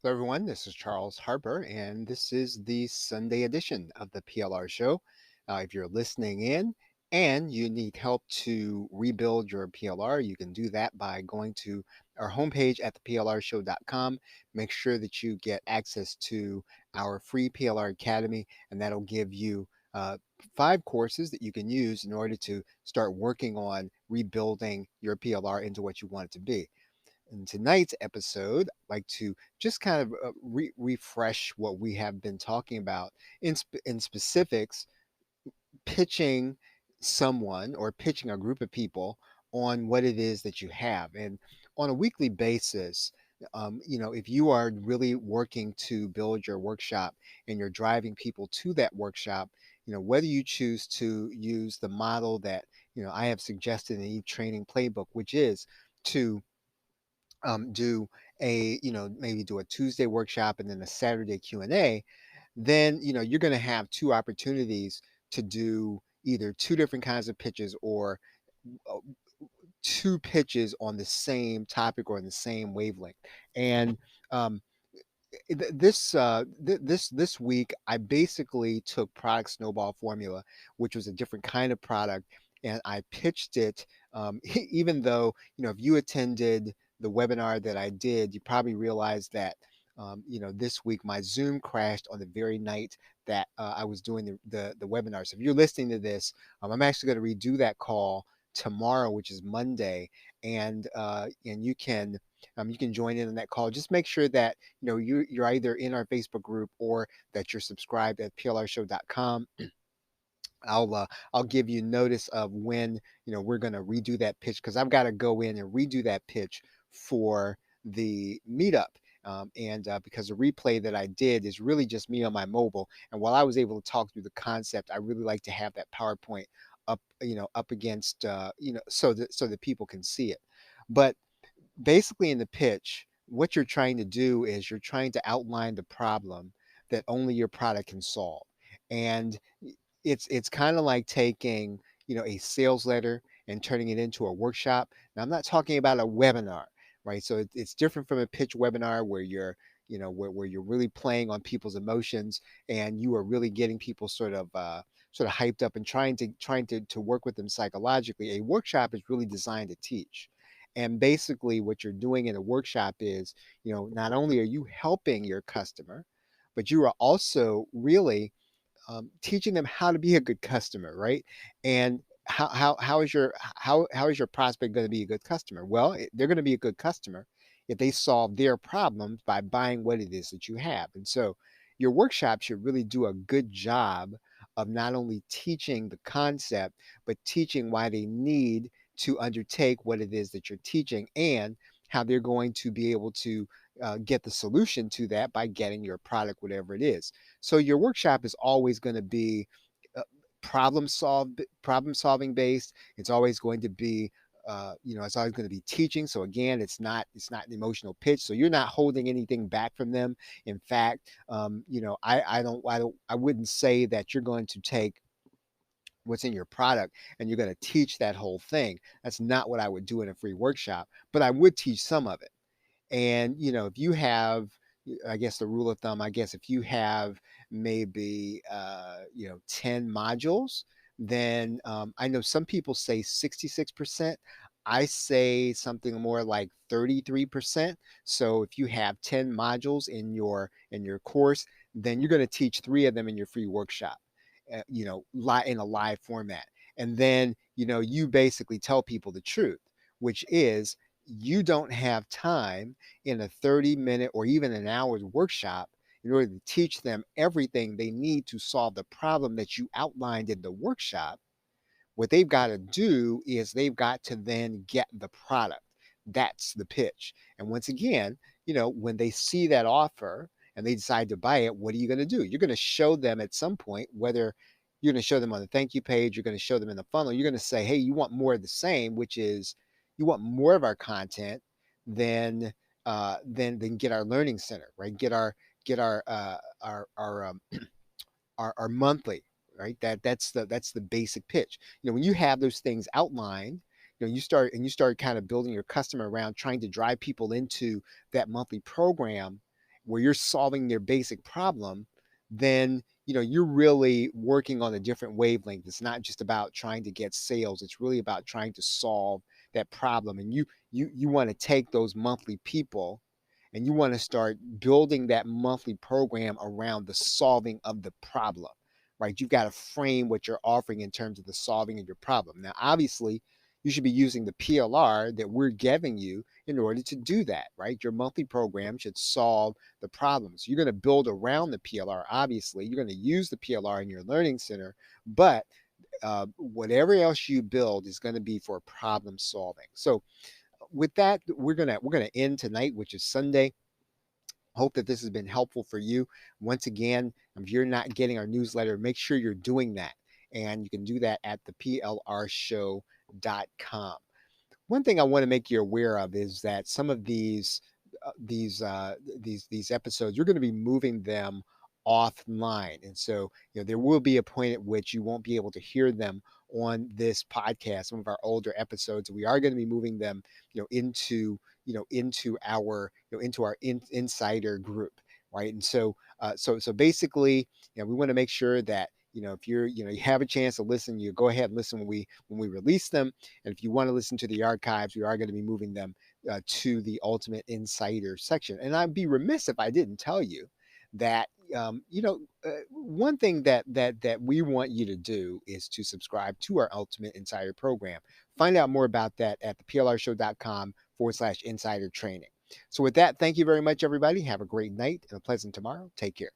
Hello, everyone. This is Charles Harper, and this is the Sunday edition of the PLR Show. If you're listening in and you need help to rebuild your PLR, you can do that by going to our homepage at theplrshow.com. Make sure that you get access to our free PLR Academy, and that'll give you 5 courses that you can use in order to start working on rebuilding your PLR into what you want it to be. In tonight's episode, I'd like to just kind of refresh what we have been talking about in specifics, pitching someone or pitching a group of people on what it is that you have. And on a weekly basis, if you are really working to build your workshop and you're driving people to that workshop, whether you choose to use the model that, I have suggested in the training playbook, which is to do maybe do a Tuesday workshop and then a Saturday Q&A, then you're going to have two opportunities to do either two different kinds of pitches or uh, two pitches on the same topic or on the same wavelength. And um, this week I basically took product snowball formula, which was a different kind of product, and I pitched it. Even though, if you attended the webinar that I did, you probably realized that this week my Zoom crashed on the very night that I was doing the webinar. So if you're listening to this, I'm actually going to redo that call tomorrow, which is Monday, and you can join in on that call. Just make sure that you're either in our Facebook group or that you're subscribed at plrshow.com. I'll give you notice of when we're going to redo that pitch, because I've got to go in and redo that pitch for the meetup. And because the replay that I did is really just me on my mobile, and while I was able to talk through the concept, I really like to have that PowerPoint up, up against, so that people can see it. But basically in the pitch, what you're trying to do is you're trying to outline the problem that only your product can solve. And it's kind of like taking, a sales letter and turning it into a workshop. Now, I'm not talking about a webinar, right? So it's different from a pitch webinar where you're, where you're really playing on people's emotions and you are really getting people sort of hyped up and trying to work with them psychologically. A workshop is really designed to teach. And basically what you're doing in a workshop is, not only are you helping your customer, but you are also really teaching them how to be a good customer, right? And how is your prospect going to be a good customer? Well, they're going to be a good customer if they solve their problems by buying what it is that you have. And so your workshop should really do a good job of not only teaching the concept, but teaching why they need to undertake what it is that you're teaching and how they're going to be able to get the solution to that by getting your product, whatever it is. So your workshop is always going to be uh, problem solving based. It's always going to be it's always going to be teaching. So again, it's not an emotional pitch. So you're not holding anything back from them. In fact, I wouldn't say that you're going to take what's in your product and you're going to teach that whole thing. That's not what I would do in a free workshop, but I would teach some of it. And, if you have, I guess the rule of thumb, I guess if you have maybe, 10 modules, then I know some people say 66%. I say something more like 33%. So if you have 10 modules in your course, then you're going to teach 3 of them in your free workshop, in a live format. And then, you basically tell people the truth, which is you don't have time in a 30-minute or even an hour's workshop in order to teach them everything they need to solve the problem that you outlined in the workshop. What they've got to do is they've got to then get the product. That's the pitch. And once again, when they see that offer and they decide to buy it, what are you going to do? You're going to show them at some point, whether you're going to show them on the thank you page, you're going to show them in the funnel, you're going to say, hey, you want more of the same, which is you want more of our content than than get our learning center, right? Get our our monthly, right? That's the basic pitch. When you have those things outlined, you start kind of building your customer around trying to drive people into that monthly program, where you're solving their basic problem, then you're really working on a different wavelength. It's not just about trying to get sales. It's really about trying to solve that problem. And you want to take those monthly people and you want to start building that monthly program around the solving of the problem, right? You've got to frame what you're offering in terms of the solving of your problem. Now, obviously, you should be using the PLR that we're giving you in order to do that, right? Your monthly program should solve the problems. You're going to build around the PLR, obviously. You're going to use the PLR in your learning center, but whatever else you build is going to be for problem solving. So with that, we're gonna end tonight, which is Sunday. Hope that this has been helpful for you. Once again, if you're not getting our newsletter, make sure you're doing that. And you can do that at the plrshow.com. One thing I want to make you aware of is that some of these episodes, you're going to be moving them offline, and so there will be a point at which you won't be able to hear them on this podcast. Some of our older episodes, we are going to be moving them, into our insider group, right? And so basically, we want to make sure that if you have a chance to listen, you go ahead and listen when we release them. And if you want to listen to the archives, we are going to be moving them to the Ultimate Insider section. And I'd be remiss if I didn't tell you that one thing that we want you to do is to subscribe to our Ultimate Insider program. Find out more about that at the plrshow.com/insider training. So with that, thank you very much, everybody. Have a great night and a pleasant tomorrow. Take care.